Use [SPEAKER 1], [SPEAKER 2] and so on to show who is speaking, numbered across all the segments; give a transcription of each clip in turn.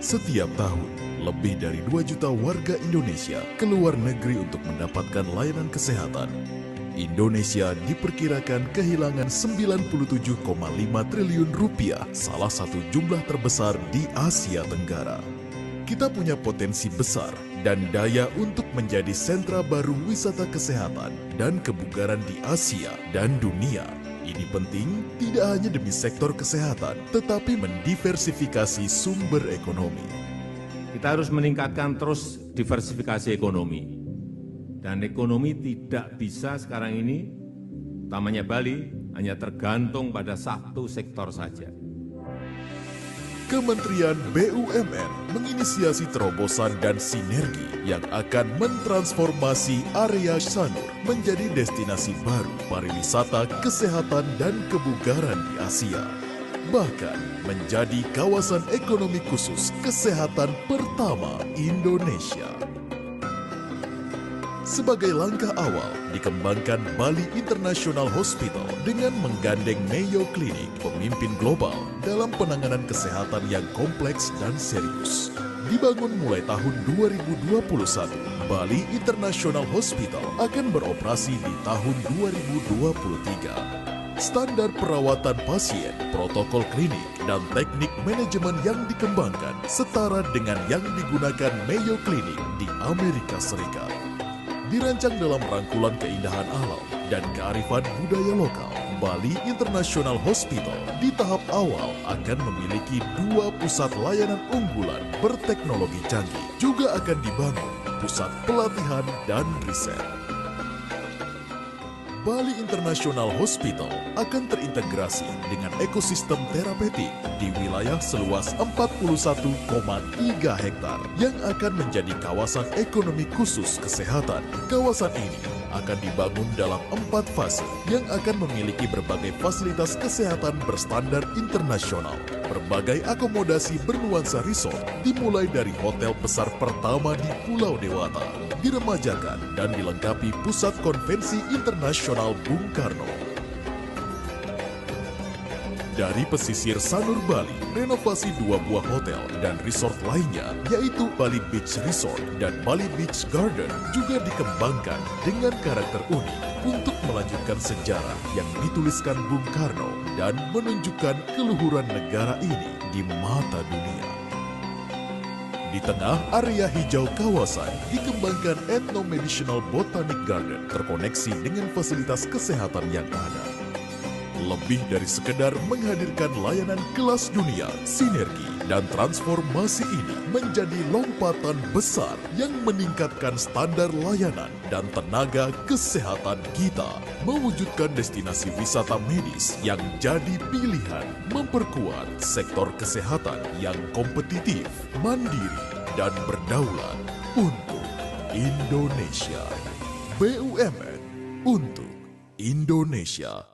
[SPEAKER 1] Setiap tahun, lebih dari 2 juta warga Indonesia keluar negeri untuk mendapatkan layanan kesehatan. Indonesia diperkirakan kehilangan 97,5 triliun rupiah, salah satu jumlah terbesar di Asia Tenggara. Kita punya potensi besar dan daya untuk menjadi sentra baru wisata kesehatan dan kebugaran di Asia dan dunia. Ini penting tidak hanya demi sektor kesehatan, tetapi mendiversifikasi sumber ekonomi.
[SPEAKER 2] Kita harus meningkatkan terus diversifikasi ekonomi. Dan ekonomi tidak bisa sekarang ini, utamanya Bali, hanya tergantung pada satu sektor saja.
[SPEAKER 1] Kementerian BUMN menginisiasi terobosan dan sinergi yang akan mentransformasi area Sanur menjadi destinasi baru pariwisata, kesehatan, dan kebugaran di Asia. Bahkan menjadi kawasan ekonomi khusus kesehatan pertama Indonesia. Sebagai langkah awal, dikembangkan Bali International Hospital dengan menggandeng Mayo Clinic, pemimpin global dalam penanganan kesehatan yang kompleks dan serius. Dibangun mulai tahun 2021, Bali International Hospital akan beroperasi di tahun 2023. Standar perawatan pasien, protokol klinik, dan teknik manajemen yang dikembangkan setara dengan yang digunakan Mayo Clinic di Amerika Serikat. Dirancang dalam rangkulan keindahan alam dan kearifan budaya lokal, Bali International Hospital di tahap awal akan memiliki 2 pusat layanan unggulan berteknologi canggih. Juga akan dibangun pusat pelatihan dan riset. Bali International Hospital akan terintegrasi dengan ekosistem terapeutik di wilayah seluas 41,3 hektar yang akan menjadi kawasan ekonomi khusus kesehatan. Kawasan ini akan dibangun dalam 4 fase yang akan memiliki berbagai fasilitas kesehatan berstandar internasional. Berbagai akomodasi bernuansa resort dimulai dari hotel besar pertama di Pulau Dewata, diremajakan dan dilengkapi pusat konvensi internasional Bung Karno. Dari pesisir Sanur Bali, renovasi 2 buah hotel dan resort lainnya, yaitu Bali Beach Resort dan Bali Beach Garden, juga dikembangkan dengan karakter unik untuk melanjutkan sejarah yang dituliskan Bung Karno dan menunjukkan keluhuran negara ini di mata dunia. Di tengah area hijau kawasan, dikembangkan Ethno-Medicinal Botanic Garden terkoneksi dengan fasilitas kesehatan yang ada. Lebih dari sekedar menghadirkan layanan kelas dunia, sinergi dan transformasi ini menjadi lompatan besar yang meningkatkan standar layanan dan tenaga kesehatan kita, mewujudkan destinasi wisata medis yang jadi pilihan, memperkuat sektor kesehatan yang kompetitif, mandiri, dan berdaulat untuk Indonesia. BUMN untuk Indonesia.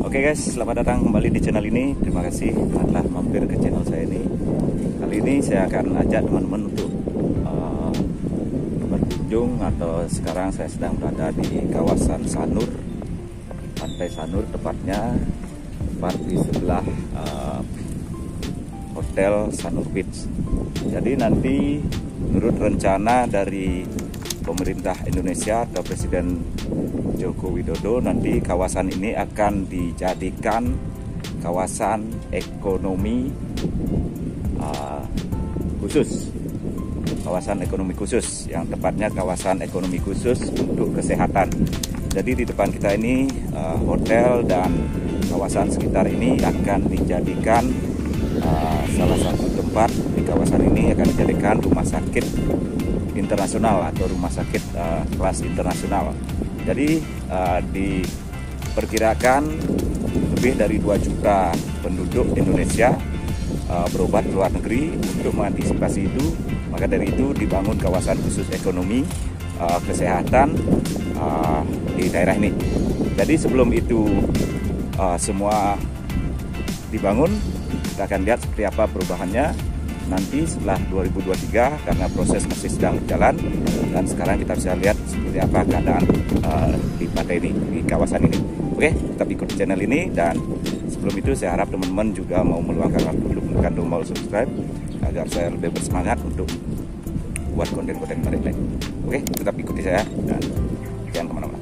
[SPEAKER 3] Oke guys, selamat datang kembali di channel ini. Terima kasih telah mampir ke channel saya ini. Kali ini saya akan ajak teman-teman untuk berkunjung, atau sekarang saya sedang berada di kawasan Sanur, Pantai Sanur tepatnya, tepat di sebelah Hotel Sanur Beach. Jadi nanti menurut rencana dari pemerintah Indonesia atau Presiden Joko Widodo, nanti kawasan ini akan dijadikan kawasan ekonomi khusus. Kawasan ekonomi khusus, yang tepatnya kawasan ekonomi khusus untuk kesehatan. Jadi di depan kita ini hotel dan kawasan sekitar ini akan dijadikan salah satu tempat di kawasan ini akan dijadikan rumah sakit internasional atau rumah sakit kelas internasional. Jadi diperkirakan lebih dari 2 juta penduduk Indonesia berobat ke luar negeri. Untuk mengantisipasi itu, maka dari itu dibangun kawasan khusus ekonomi kesehatan di daerah ini. Jadi sebelum itu semua dibangun, kita akan lihat seperti apa perubahannya nanti setelah 2023, karena proses masih sedang berjalan. Dan sekarang kita bisa lihat seperti apa keadaan di pantai ini, di kawasan ini. Oke, tetap ikuti channel ini, dan sebelum itu saya harap teman-teman juga mau meluangkan waktu untuk menekan tombol subscribe agar saya lebih bersemangat untuk buat konten-konten menarik lain. Oke, tetap ikuti saya dan jangan kemana-mana.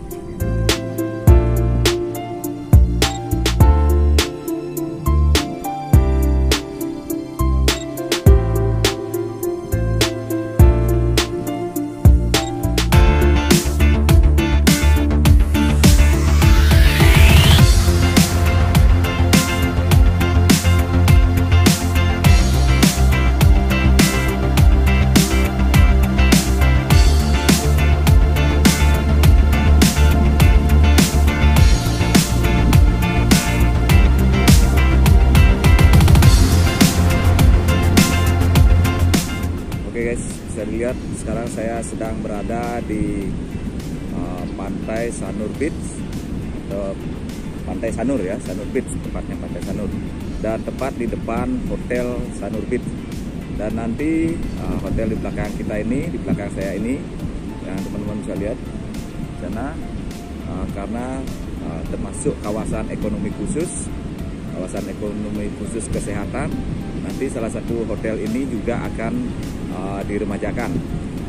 [SPEAKER 3] Oke guys, bisa dilihat sekarang saya sedang berada di pantai Sanur Beach atau pantai Sanur ya, Sanur Beach tepatnya, pantai Sanur, dan tepat di depan hotel Sanur Beach. Dan nanti hotel di belakang kita ini, di belakang saya ini, yang teman-teman bisa lihat di sana, karena termasuk kawasan ekonomi khusus kesehatan. Nanti salah satu hotel ini juga akan diremajakan.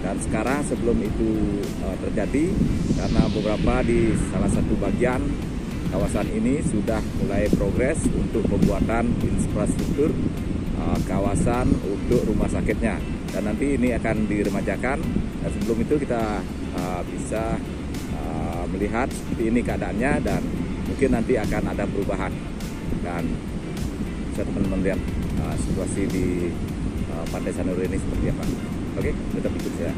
[SPEAKER 3] Dan sekarang sebelum itu terjadi, karena beberapa di salah satu bagian kawasan ini sudah mulai progres untuk pembuatan infrastruktur kawasan untuk rumah sakitnya, dan nanti ini akan diremajakan. Dan sebelum itu kita bisa melihat seperti ini keadaannya, dan mungkin nanti akan ada perubahan, dan bisa teman-teman lihat situasi di pantai Sanur ini seperti apa. Oke, tetap ikut saya.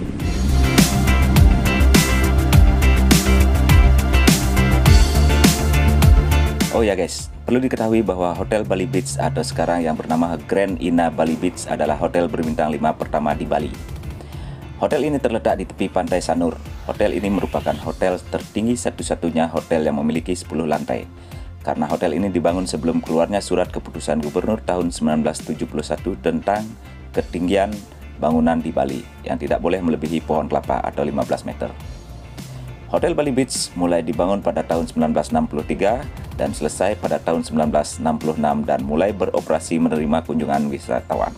[SPEAKER 3] Oh ya guys, perlu diketahui bahwa Hotel Bali Beach atau sekarang yang bernama Grand Ina Bali Beach adalah hotel berbintang 5 pertama di Bali. Hotel ini terletak di tepi pantai Sanur. Hotel ini merupakan hotel tertinggi satu-satunya hotel yang memiliki 10 lantai. Karena hotel ini dibangun sebelum keluarnya surat keputusan gubernur tahun 1971 tentang ketinggian bangunan di Bali yang tidak boleh melebihi pohon kelapa atau 15 meter. Hotel Bali Beach mulai dibangun pada tahun 1963 dan selesai pada tahun 1966 dan mulai beroperasi menerima kunjungan wisatawan.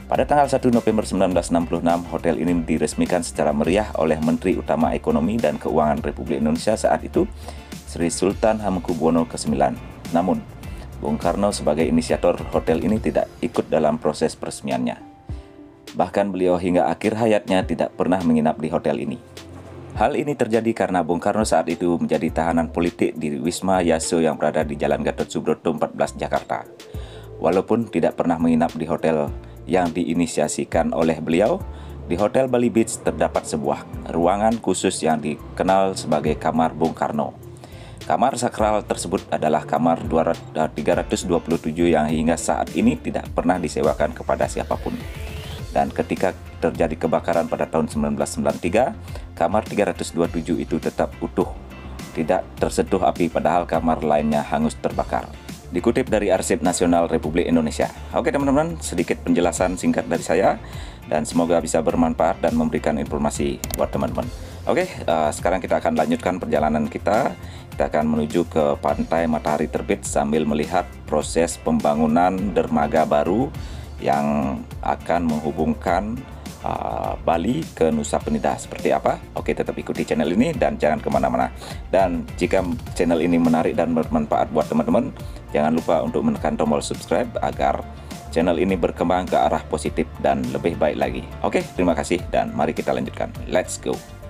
[SPEAKER 3] Pada tanggal 1 November 1966, hotel ini diresmikan secara meriah oleh Menteri Utama Ekonomi dan Keuangan Republik Indonesia saat itu, Sri Sultan Hamengkubuwono ke-9. Namun, Bung Karno sebagai inisiator hotel ini tidak ikut dalam proses peresmiannya. Bahkan beliau hingga akhir hayatnya tidak pernah menginap di hotel ini. Hal ini terjadi karena Bung Karno saat itu menjadi tahanan politik di Wisma Yaso yang berada di Jalan Gatot Subroto 14, Jakarta. Walaupun tidak pernah menginap di hotel yang diinisiasikan oleh beliau, di Hotel Bali Beach terdapat sebuah ruangan khusus yang dikenal sebagai Kamar Bung Karno. Kamar sakral tersebut adalah kamar 327 yang hingga saat ini tidak pernah disewakan kepada siapapun. Dan ketika terjadi kebakaran pada tahun 1993, kamar 327 itu tetap utuh, tidak tersentuh api padahal kamar lainnya hangus terbakar. Dikutip dari Arsip Nasional Republik Indonesia. Oke teman-teman, sedikit penjelasan singkat dari saya dan semoga bisa bermanfaat dan memberikan informasi buat teman-teman. Oke, sekarang kita akan lanjutkan perjalanan kita. Kita akan menuju ke pantai Matahari Terbit sambil melihat proses pembangunan dermaga baru yang akan menghubungkan Bali ke Nusa Penida seperti apa. Oke, tetap ikuti channel ini dan jangan kemana-mana. Dan jika channel ini menarik dan bermanfaat buat teman-teman, jangan lupa untuk menekan tombol subscribe agar channel ini berkembang ke arah positif dan lebih baik lagi. Oke, terima kasih dan mari kita lanjutkan. Let's go.